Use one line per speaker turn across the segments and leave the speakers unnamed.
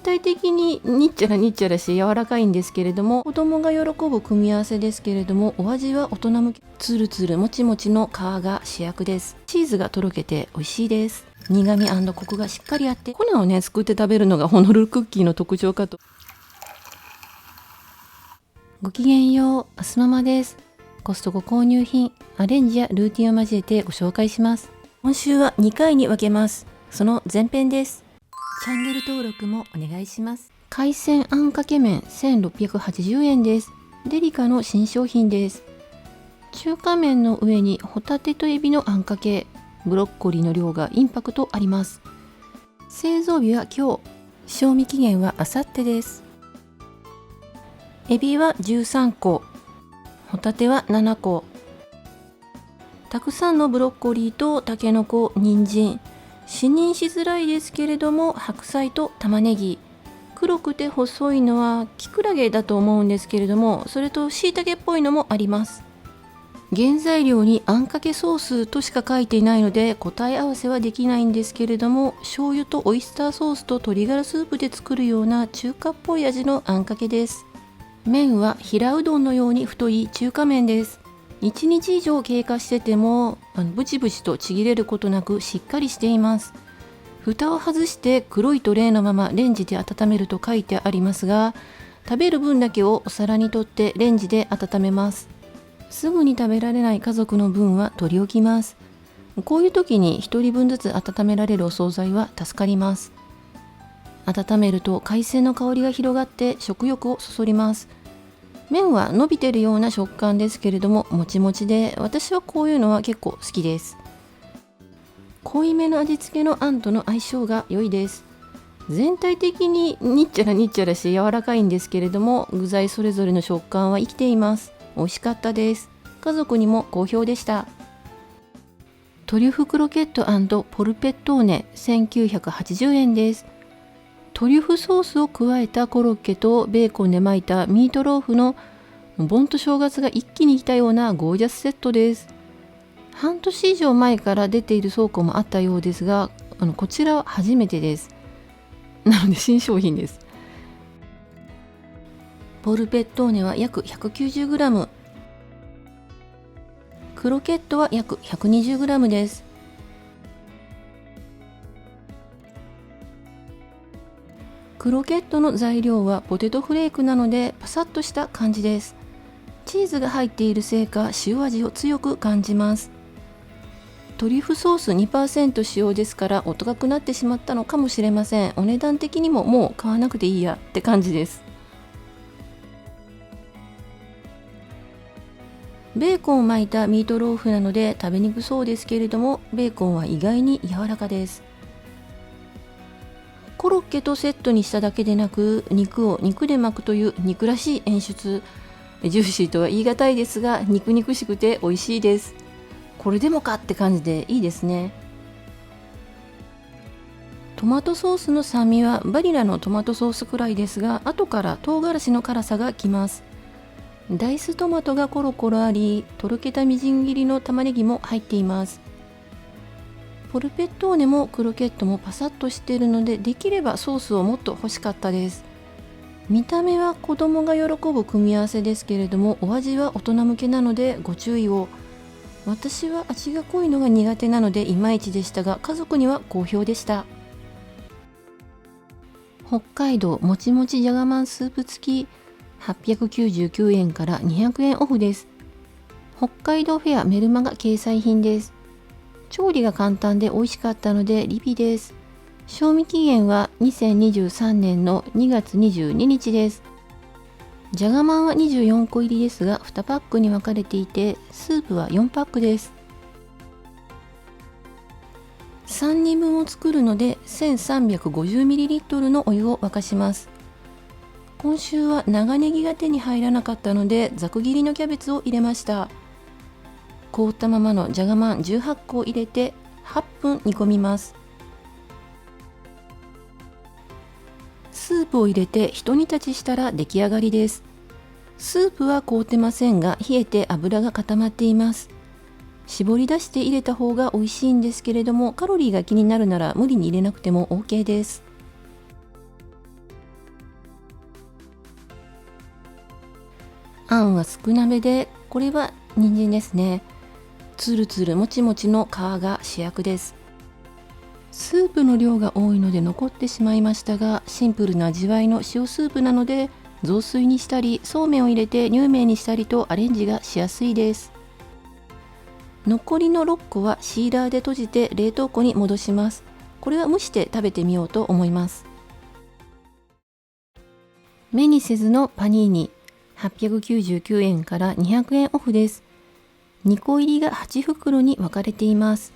体的ににっちゃらにっちゃらして柔らかいんですけれども、子供が喜ぶ組み合わせですけれども、お味は大人向け。つるつるもちもちの皮が主役です。チーズがとろけて美味しいです。苦味&コクがしっかりあって、粉をねすくって食べるのがホノルルクッキーの特徴かと。ごきげんよう、アスママです。コストコ購入品、アレンジやルーティンを交えてご紹介します。今週は2回に分けます。その前編です。チャンネル登録もお願いします。海鮮あんかけ麺1680円です。デリカの新商品です。中華麺の上にホタテとエビのあんかけ、ブロッコリーの量がインパクトあります。製造日は今日、賞味期限はあさってです。エビは13個、ホタテは7個。たくさんのブロッコリーとタケノコ、人参。視認しづらいですけれども、白菜と玉ねぎ。黒くて細いのはキクラゲだと思うんですけれども、それと椎茸っぽいのもあります。原材料にあんかけソースとしか書いていないので答え合わせはできないんですけれども、醤油とオイスターソースと鶏ガラスープで作るような中華っぽい味のあんかけです。麺は平うどんのように太い中華麺です。1日以上経過しててもブチブチとちぎれることなくしっかりしています。蓋を外して黒いトレーのままレンジで温めると書いてありますが、食べる分だけをお皿にとってレンジで温めます。すぐに食べられない家族の分は取り置きます。こういう時に1人分ずつ温められるお惣菜は助かります。温めると海鮮の香りが広がって食欲をそそります。麺は伸びてるような食感ですけれども、もちもちで、私はこういうのは結構好きです。濃いめの味付けのあんとの相性が良いです。全体的ににっちゃらにっちゃらして柔らかいんですけれども、具材それぞれの食感は生きています。美味しかったです。家族にも好評でした。トリュフクロケット&ポルペットーネ1980円です。トリュフソースを加えたコロッケとベーコンで巻いたミートローフの盆と正月が一気に来たようなゴージャスセットです。半年以上前から出ている倉庫もあったようですが、こちらは初めてです。なので新商品です。ポルペットーネは約 190g、 クロケットは約 120g です。クロケットの材料はポテトフレークなのでパサッとした感じです。チーズが入っているせいか塩味を強く感じます。トリュフソース 2% 使用ですからお高くなってしまったのかもしれません。お値段的にももう買わなくていいやって感じです。ベーコンを巻いたミートローフなので食べにくそうですけれども、ベーコンは意外に柔らかです。コロッケとセットにしただけでなく、肉を肉で巻くという肉らしい演出。ジューシーとは言い難いですが、肉々しくて美味しいです。これでもかって感じでいいですね。トマトソースの酸味はバニラのトマトソースくらいですが、後から唐辛子の辛さがきます。ダイストマトがコロコロあり、とろけたみじん切りの玉ねぎも入っています。ポルペットーネもクロケットもパサッとしているので、できればソースをもっと欲しかったです。見た目は子供が喜ぶ組み合わせですけれども、お味は大人向けなのでご注意を。私は味が濃いのが苦手なのでいまいちでしたが、家族には好評でした。北海道もちもちじゃがまんスープ付き899円から200円オフです。北海道フェアメルマガ掲載品です。調理が簡単で美味しかったのでリピです。賞味期限は2023年の2月22日です。じゃがまんは24個入りですが2パックに分かれていて、スープは4パックです。3人分を作るので 1350ml のお湯を沸かします。今週は長ネギが手に入らなかったのでざく切りのキャベツを入れました。凍ったままのじゃがまん18個を入れて8分煮込みます。スープを入れてひと煮立ちしたら出来上がりです。スープは凍ってませんが冷えて油が固まっています。絞り出して入れた方が美味しいんですけれども、カロリーが気になるなら無理に入れなくても OK です。あんは少なめで、これは人参ですね。つるつるもちもちの皮が主役です。スープの量が多いので残ってしまいましたが、シンプルな味わいの塩スープなので、雑炊にしたりそうめんを入れて乳麺にしたりとアレンジがしやすいです。残りの6個はシーラーで閉じて冷凍庫に戻します。これは蒸して食べてみようと思います。目にせずのパニーニ、899円から200円オフです。2個入りが8袋に分かれています。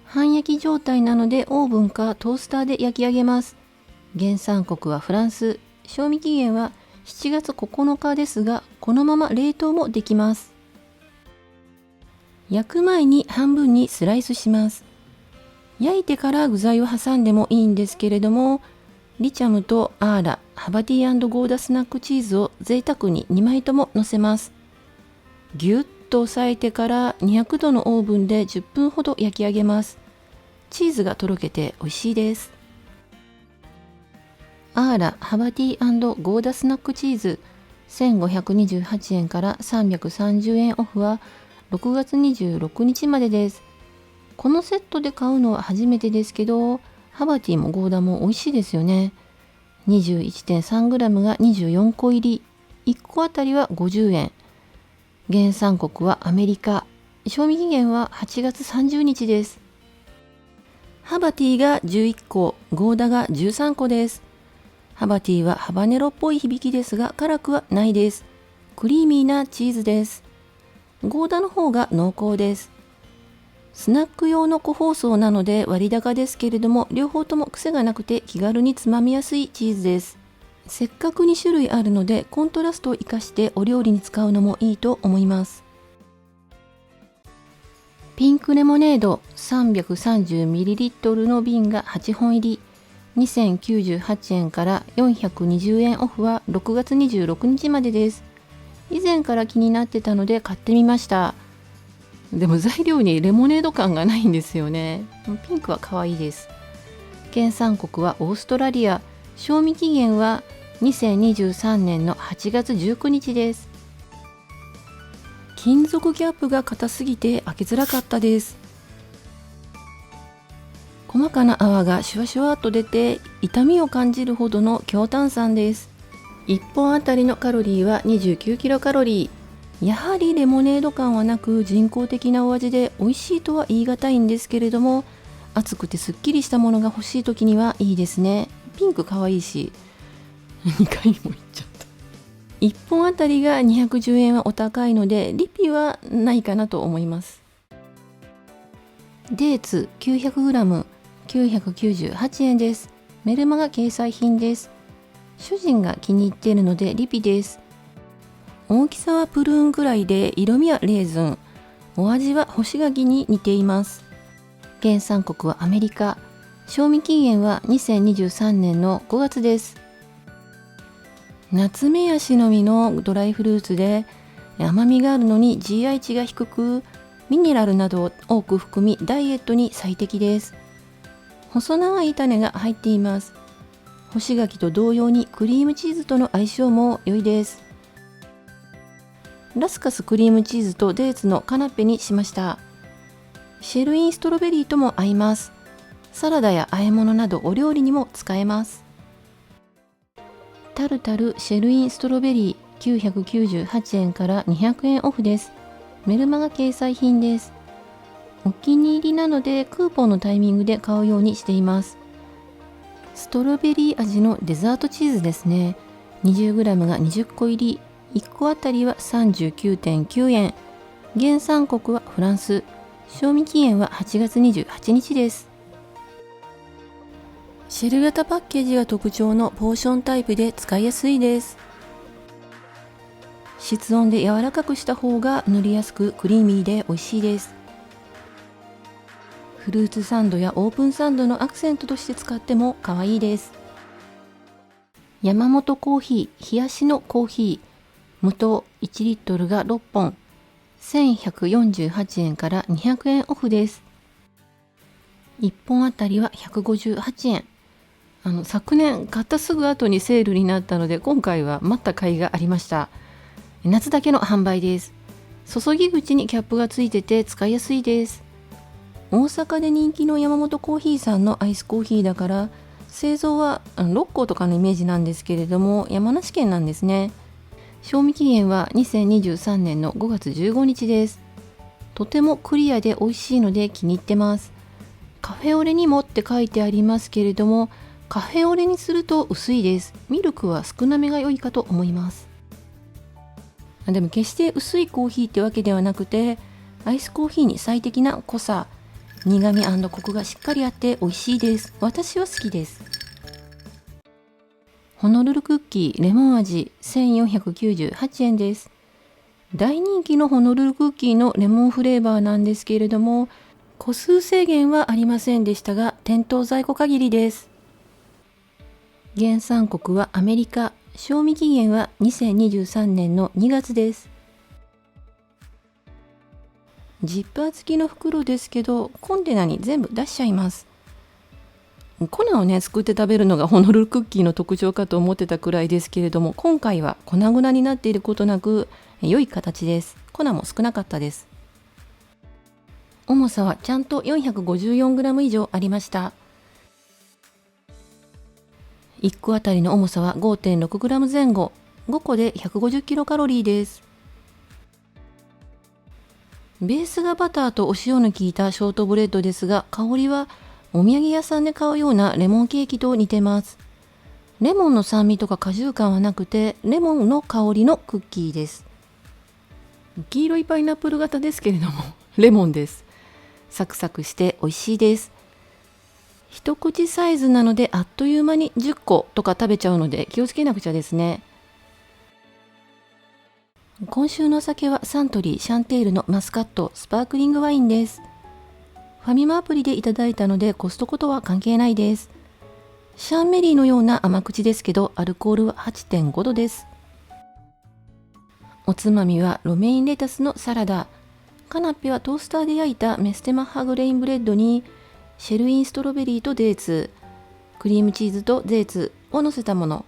半焼き状態なのでオーブンかトースターで焼き上げます。原産国はフランス、賞味期限は7月9日ですが、このまま冷凍もできます。焼く前に半分にスライスします。焼いてから具材を挟んでもいいんですけれども、リチャムとアーラ、ハバティ&ゴーダスナックチーズを贅沢に2枚とも乗せます。ぎゅっと押さえてから200度のオーブンで10分ほど焼き上げます。チーズがとろけて美味しいです。アーラ、ハバティ&ゴーダスナックチーズ、1528円から330円オフは6月26日までです。このセットで買うのは初めてですけど、ハバティもゴーダも美味しいですよね。21.3g が24個入り、1個あたりは50円。原産国はアメリカ。賞味期限は8月30日です。ハバティが11個、ゴーダが13個です。ハバティはハバネロっぽい響きですが辛くはないです。クリーミーなチーズです。ゴーダの方が濃厚です。スナック用の個包装なので割高ですけれども、両方とも癖がなくて気軽につまみやすいチーズです。せっかく2種類あるのでコントラストを生かしてお料理に使うのもいいと思います。ピンクレモネード 330ml の瓶が8本入り、2098円から420円オフは6月26日までです。以前から気になってたので買ってみました。でも材料にレモネード感がないんですよね。ピンクは可愛いです。原産国はオーストラリア。賞味期限は2023年の8月19日です。金属キャップが硬すぎて開けづらかったです。細かな泡がシュワシュワっと出て痛みを感じるほどの強炭酸です。1本あたりのカロリーは29キロカロリー。やはりレモネード感はなく人工的なお味で美味しいとは言い難いんですけれども、熱くてすっきりしたものが欲しい時にはいいですね。ピンクかわいいし2回もいっちゃった。1本あたりが210円はお高いのでリピはないかなと思います。デーツ 900g 998円です。メルマガ掲載品です。主人が気に入っているのでリピです。大きさはプルーンぐらいで色味はレーズン。お味は干し柿に似ています。原産国はアメリカ。賞味期限は2023年の5月です。ナツメヤシの実のドライフルーツで甘みがあるのに GI 値が低く、ミネラルなどを多く含みダイエットに最適です。細長い種が入っています。干し柿と同様にクリームチーズとの相性も良いです。ラスカスクリームチーズとデーツのカナッペにしました。シェルインストロベリーとも合います。サラダや和え物などお料理にも使えます。タルタルシェルインストロベリー998円から200円オフです。メルマガ掲載品です。お気に入りなのでクーポンのタイミングで買うようにしています。ストロベリー味のデザートチーズですね。20g が20個入り、1個あたりは 39.9 円。原産国はフランス。賞味期限は8月28日です。シェル型パッケージが特徴のポーションタイプで使いやすいです。室温で柔らかくした方が塗りやすくクリーミーで美味しいです。フルーツサンドやオープンサンドのアクセントとして使っても可愛いです。山本コーヒー冷やしのコーヒー無糖1リットルが6本1148円から200円オフです。1本あたりは158円。昨年買ったすぐ後にセールになったので今回は待った甲斐がありました。夏だけの販売です。注ぎ口にキャップがついてて使いやすいです。大阪で人気の山本コーヒーさんのアイスコーヒーだから、製造は六甲とかのイメージなんですけれども、山梨県なんですね。賞味期限は2023年の5月15日です。とてもクリアで美味しいので気に入ってます。カフェオレにもって書いてありますけれども、カフェオレにすると薄いです。ミルクは少なめが良いかと思います。でも決して薄いコーヒーってわけではなくて、アイスコーヒーに最適な濃さ、苦味&コクがしっかりあって美味しいです。私は好きです。ホノルルクッキーレモン味1498円です。大人気のホノルルクッキーのレモンフレーバーなんですけれども、個数制限はありませんでしたが、店頭在庫限りです。原産国はアメリカ、賞味期限は2023年の2月です。ジッパー付きの袋ですけど、コンテナに全部出しちゃいます。粉をね、作って食べるのがホノルルクッキーの特徴かと思ってたくらいですけれども、今回は粉々になっていることなく、良い形です。粉も少なかったです。重さはちゃんと 454g 以上ありました。1個あたりの重さは 5.6g 前後、5個で 150kcal です。ベースがバターとお塩の効いたショートブレッドですが、香りはお土産屋さんで買うようなレモンケーキと似てます。レモンの酸味とか果汁感はなくて、レモンの香りのクッキーです。黄色いパイナップル型ですけれども、レモンです。サクサクして美味しいです。一口サイズなのであっという間に10個とか食べちゃうので気をつけなくちゃですね。今週のお酒はサントリーシャンテールのマスカットスパークリングワインです。ファミマアプリでいただいたのでコストコとは関係ないです。シャンメリーのような甘口ですけど、アルコールは 8.5 度です。おつまみはロメインレタスのサラダ。カナッペはトースターで焼いたメステマッハグレインブレッドにシェルインストロベリーとデーツ、クリームチーズとデーツを乗せたもの。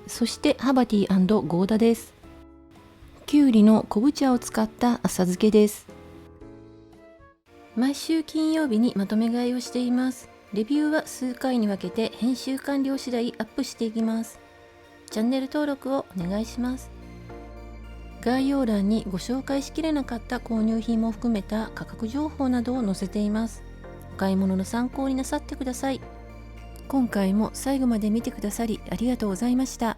そしてハバティ&ゴーダです。きゅうりの昆布茶を使った浅漬けです。毎週金曜日にまとめ買いをしています。レビューは数回に分けて編集完了次第アップしていきます。チャンネル登録をお願いします。概要欄にご紹介しきれなかった購入品も含めた価格情報などを載せています。お買い物の参考になさってください。今回も最後まで見てくださりありがとうございました。